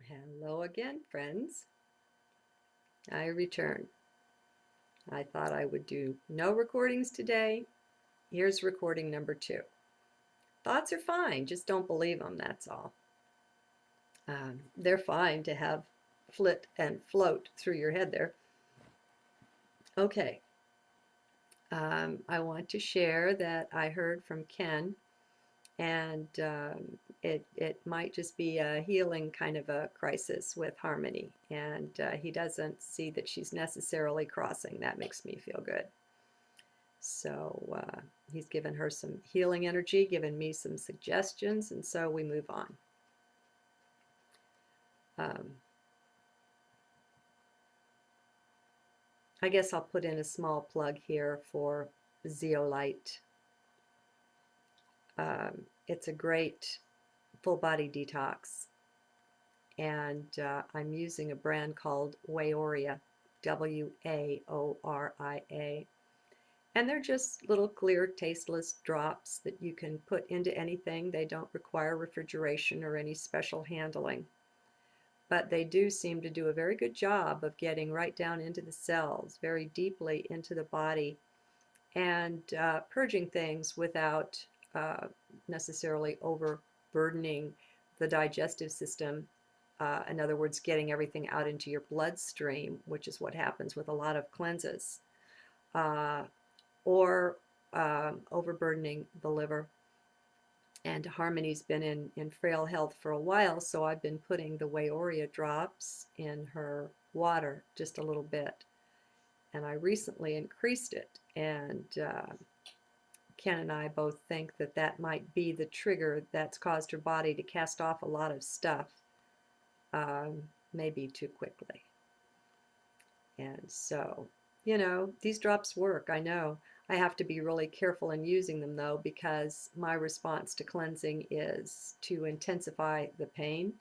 Hello again, friends. I return. I thought I would do no recordings today. Here's recording number 2. Thoughts are fine, just don't believe them, that's all. They're fine to have flit and float through your head there. Okay, I want to share that I heard from Ken, and it might just be a healing kind of a crisis with Harmony, and he doesn't see that she's necessarily crossing. That makes me feel good. So he's given her some healing energy, given me some suggestions, and so we move on. I guess I'll put in a small plug here for zeolite. It's a great full body detox, and I'm using a brand called Waoria, Waoria. And they're just little clear, tasteless drops that you can put into anything. They don't require refrigeration or any special handling. But they do seem to do a very good job of getting right down into the cells, very deeply into the body, and purging things without necessarily overburdening the digestive system. In other words, getting everything out into your bloodstream, which is what happens with a lot of cleanses. Or overburdening the liver. And Harmony's been in frail health for a while, so I've been putting the Waoria drops in her water just a little bit. And I recently increased it, and Ken and I both think that that might be the trigger that's caused her body to cast off a lot of stuff, maybe too quickly. And so, you know, these drops work, I know. I have to be really careful in using them though, because my response to cleansing is to intensify the pain.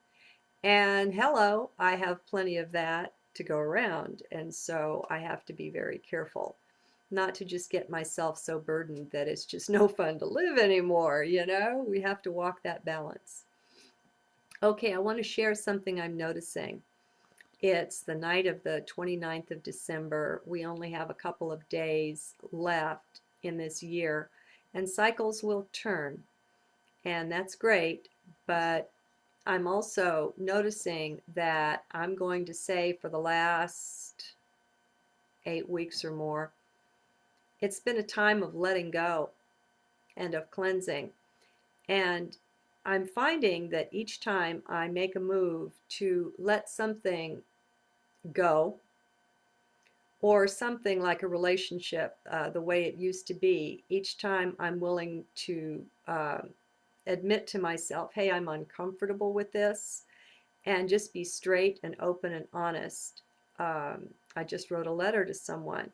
And hello, I have plenty of that to go around. And so I have to be very careful not to just get myself so burdened that it's just no fun to live anymore, you know? We have to walk that balance. Okay, I want to share something I'm noticing. It's the night of the 29th of December. We only have a couple of days left in this year, and cycles will turn, and that's great, but I'm also noticing that I'm going to say for the last 8 weeks or more, it's been a time of letting go and of cleansing. And I'm finding that each time I make a move to let something go, or something like a relationship the way it used to be, each time I'm willing to admit to myself, hey, I'm uncomfortable with this, and just be straight and open and honest. I just wrote a letter to someone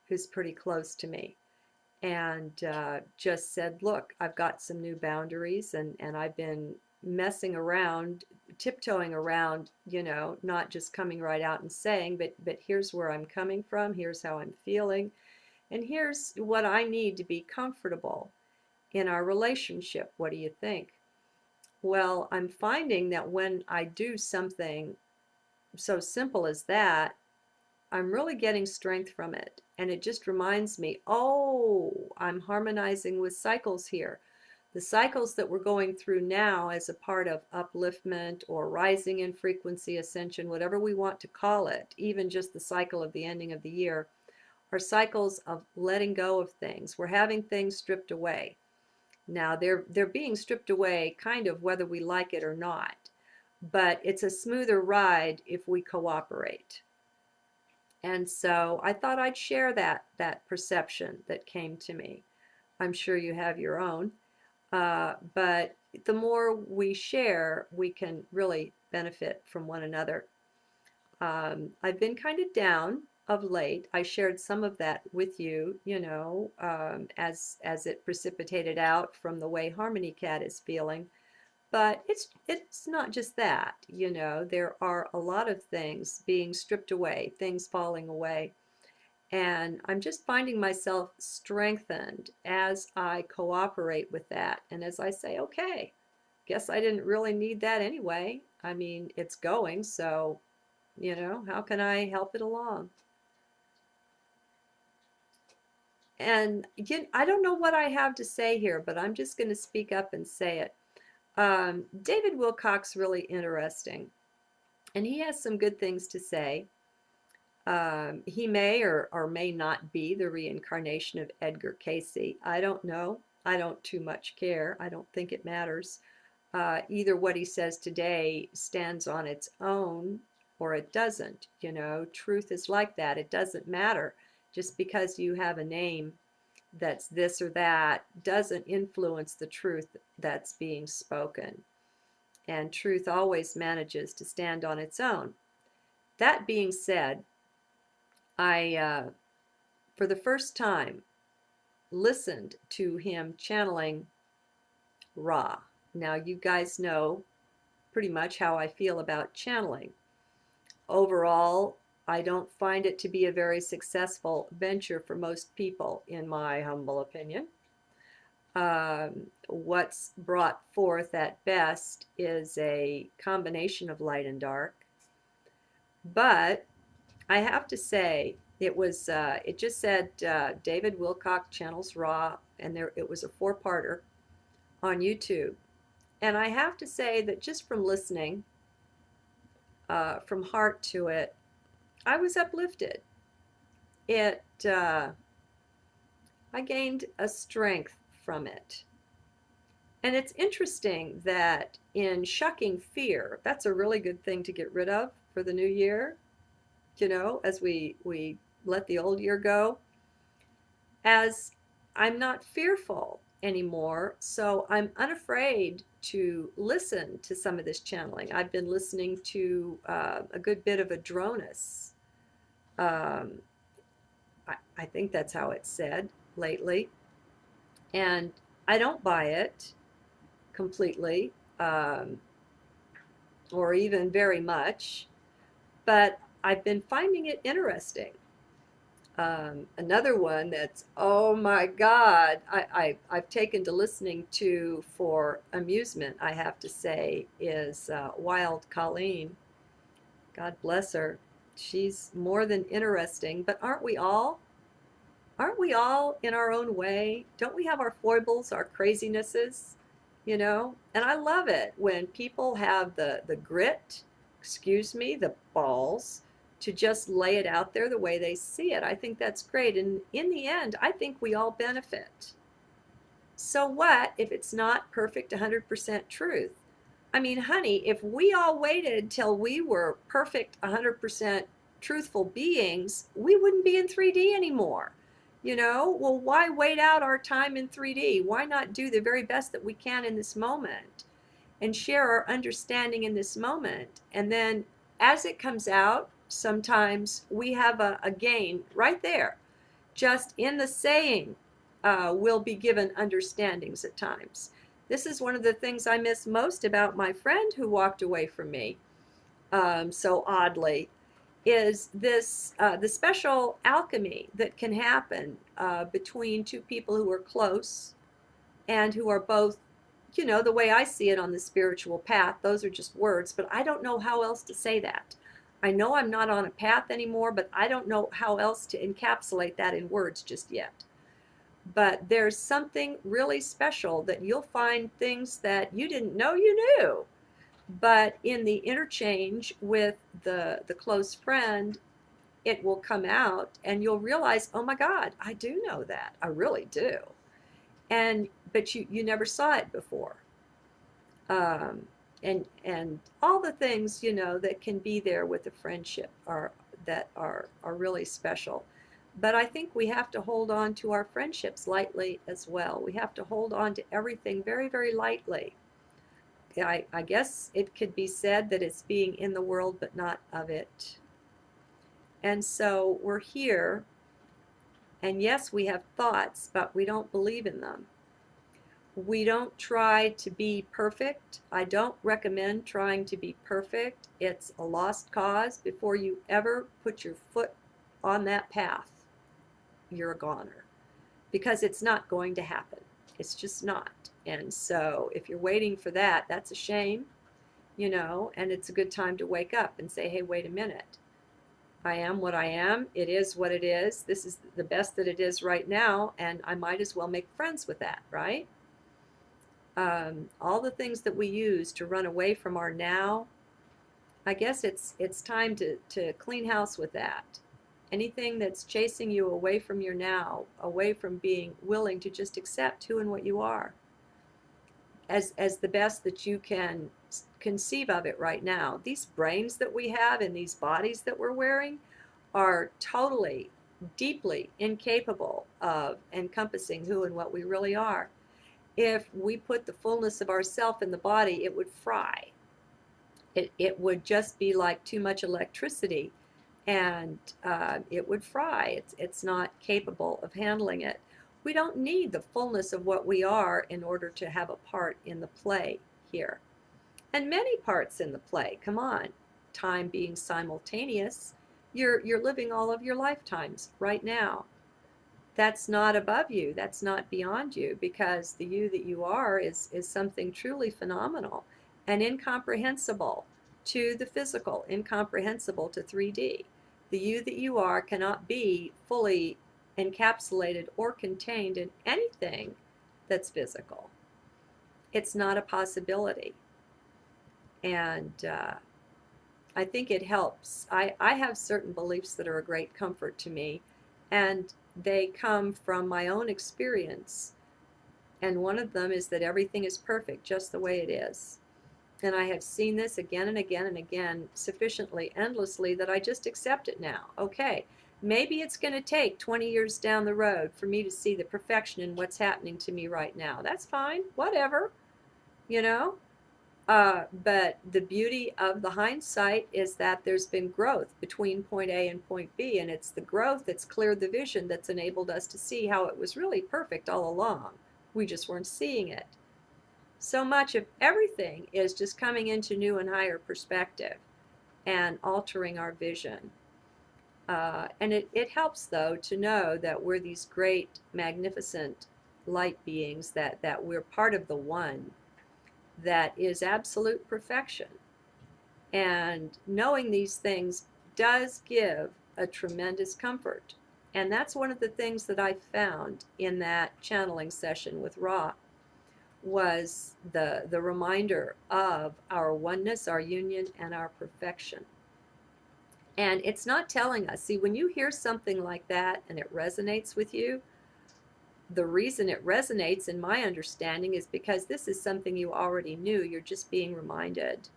who's pretty close to me, and just said, look, I've got some new boundaries, and I've been messing around, tiptoeing around, you know, not just coming right out and saying, but here's where I'm coming from, here's how I'm feeling, and here's what I need to be comfortable in our relationship. What do you think? Well, I'm finding that when I do something so simple as that, I'm really getting strength from it. And it just reminds me, oh, I'm harmonizing with cycles here. The cycles that we're going through now as a part of upliftment or rising in frequency, ascension, whatever we want to call it, even just the cycle of the ending of the year, are cycles of letting go of things. We're having things stripped away. Now, they're being stripped away kind of whether we like it or not. But it's a smoother ride if we cooperate. And so I thought I'd share that perception that came to me. I'm sure you have your own, but the more we share, we can really benefit from one another. I've been kind of down of late. I shared some of that with you, you know, as it precipitated out from the way Harmony Cat is feeling. But it's not just that, you know, there are a lot of things being stripped away, things falling away. And I'm just finding myself strengthened as I cooperate with that. And as I say, okay, guess I didn't really need that anyway. I mean, it's going, so, how can I help it along? And I don't know what I have to say here, but I'm just going to speak up and say it. David Wilcock's really interesting, and he has some good things to say. He may or may not be the reincarnation of Edgar Cayce. I don't know. I don't too much care. I don't think it matters. Either what he says today stands on its own or it doesn't. Truth is like that. It doesn't matter. Just because you have a name that's this or that doesn't influence the truth that's being spoken. And truth always manages to stand on its own. That being said, I, for the first time, listened to him channeling Ra. Now, you guys know pretty much how I feel about channeling. Overall, I don't find it to be a very successful venture for most people, in my humble opinion. What's brought forth at best is a combination of light and dark. But I have to say, it just said David Wilcock channels Ra, and it was a four-parter on YouTube. And I have to say that just from listening, from heart to it, I was uplifted. I gained a strength from it. And it's interesting that in shucking fear, that's a really good thing to get rid of for the new year, as we let the old year go. As I'm not fearful anymore, so I'm unafraid to listen to some of this channeling. I've been listening to a good bit of Adronis. Um, I think that's how it's said lately. And I don't buy it completely, or even very much, but I've been finding it interesting. Another one that's, oh my God, I've taken to listening to for amusement, I have to say, is Wild Colleen. God bless her. She's more than interesting, but aren't we all? Aren't we all in our own way? Don't we have our foibles, our crazinesses? And I love it when people have the grit, excuse me, the balls to just lay it out there the way they see it. I think that's great. And in the end, I think we all benefit. So what if it's not perfect 100% truth? I mean, honey, if we all waited till we were perfect 100% truthful beings, we wouldn't be in 3D anymore. Well, why wait out our time in 3D? Why not do the very best that we can in this moment and share our understanding in this moment? And then as it comes out, sometimes we have a gain right there. Just in the saying, we'll be given understandings at times. This is one of the things I miss most about my friend who walked away from me so oddly, is this the special alchemy that can happen between two people who are close and who are both, the way I see it on the spiritual path. Those are just words, but I don't know how else to say that. I know I'm not on a path anymore, but I don't know how else to encapsulate that in words just yet. But there's something really special that you'll find things that you didn't know you knew. But in the interchange with the close friend, it will come out and you'll realize, oh my God, I do know that. I really do. But you never saw it before. Um, and all the things, that can be there with a friendship are really special. But I think we have to hold on to our friendships lightly as well. We have to hold on to everything very, very lightly. I guess it could be said that it's being in the world but not of it. And so we're here, and yes, we have thoughts, but we don't believe in them. We don't try to be perfect. I don't recommend trying to be perfect. It's a lost cause. Before you ever put your foot on that path, you're a goner, because it's not going to happen. It's just not. And so if you're waiting for that, that's a shame, you know, and it's a good time to wake up and say, hey, wait a minute. I am what I am. It is what it is. This is the best that it is right now, and I might as well make friends with that, right? All the things that we use to run away from our now, I guess it's time to clean house with that. Anything that's chasing you away from your now, away from being willing to just accept who and what you are as the best that you can conceive of it right now. These brains that we have and these bodies that we're wearing are totally, deeply incapable of encompassing who and what we really are. If we put the fullness of ourself in the body, it would fry. It would just be like too much electricity, and it would fry. It's not capable of handling it. We don't need the fullness of what we are in order to have a part in the play here. And many parts in the play, come on. Time being simultaneous, you're living all of your lifetimes right now. That's not above you, that's not beyond you, because the you that you are is something truly phenomenal and incomprehensible to the physical, incomprehensible to 3D. The you that you are cannot be fully encapsulated or contained in anything that's physical. It's not a possibility. And I think it helps. I have certain beliefs that are a great comfort to me, and they come from my own experience. And one of them is that everything is perfect just the way it is. And I have seen this again and again and again sufficiently, endlessly, that I just accept it now. Okay, maybe it's going to take 20 years down the road for me to see the perfection in what's happening to me right now. That's fine, whatever, you know? But the beauty of the hindsight is that there's been growth between point A and point B, and it's the growth that's cleared the vision that's enabled us to see how it was really perfect all along. We just weren't seeing it. So much of everything is just coming into new and higher perspective and altering our vision. And it helps, though, to know that we're these great, magnificent light beings, that we're part of the one that is absolute perfection. And knowing these things does give a tremendous comfort. And that's one of the things that I found in that channeling session with Ra, was the reminder of our oneness, our union, and our perfection. And it's not telling us. See, when you hear something like that and it resonates with you, the reason it resonates, in my understanding, is because this is something you already knew. You're just being reminded.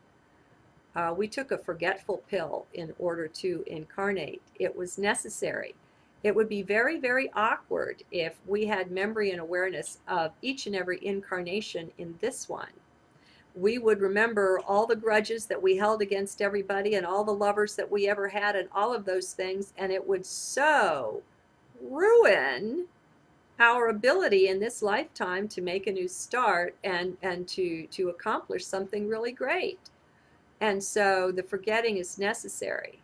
We took a forgetful pill in order to incarnate. It was necessary. It would be very, very awkward if we had memory and awareness of each and every incarnation in this one. We would remember all the grudges that we held against everybody and all the lovers that we ever had and all of those things, and it would so ruin our ability in this lifetime to make a new start and to accomplish something really great. And so the forgetting is necessary.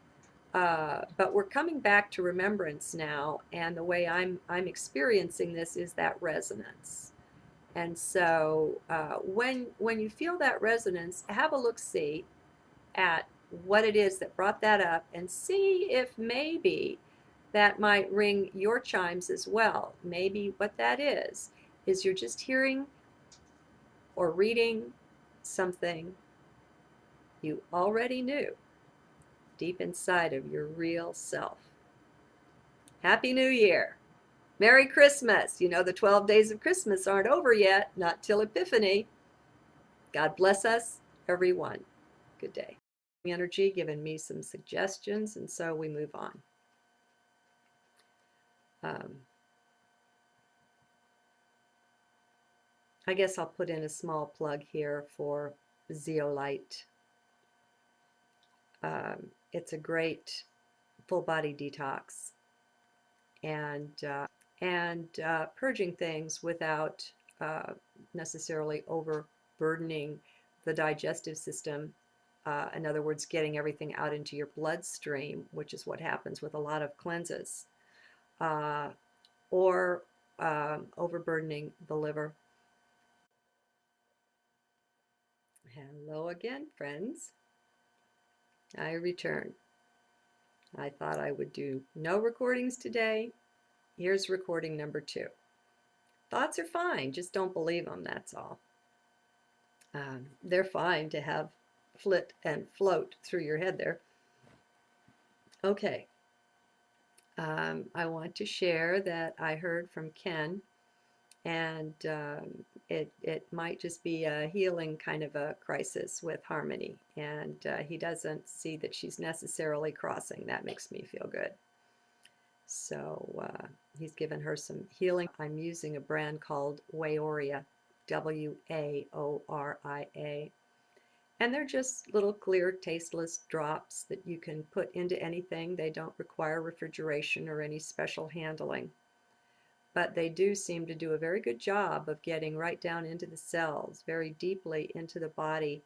But we're coming back to remembrance now, and the way I'm experiencing this is that resonance. And so when you feel that resonance, have a look-see at what it is that brought that up, and see if maybe that might ring your chimes as well. Maybe what that is you're just hearing or reading something you already knew deep inside of your real self. Happy New Year! Merry Christmas! You know, the 12 days of Christmas aren't over yet, not till Epiphany. God bless us, everyone. Good day. Energy giving me some suggestions, and so we move on. I guess I'll put in a small plug here for zeolite. It's a great full body detox, and purging things without necessarily overburdening the digestive system. In other words, getting everything out into your bloodstream, which is what happens with a lot of cleanses, or overburdening the liver. Hello again, friends. I return. I thought I would do no recordings today. Here's recording number 2. Thoughts are fine, just don't believe them, that's all. They're fine to have flit and float through your head there. Okay. I want to share that I heard from Ken, and it might just be a healing kind of a crisis with Harmony, and he doesn't see that she's necessarily crossing. That makes me feel good. So he's given her some healing. I'm using a brand called Waoria, Waoria. And they're just little clear, tasteless drops that you can put into anything. They don't require refrigeration or any special handling. But they do seem to do a very good job of getting right down into the cells, very deeply into the body,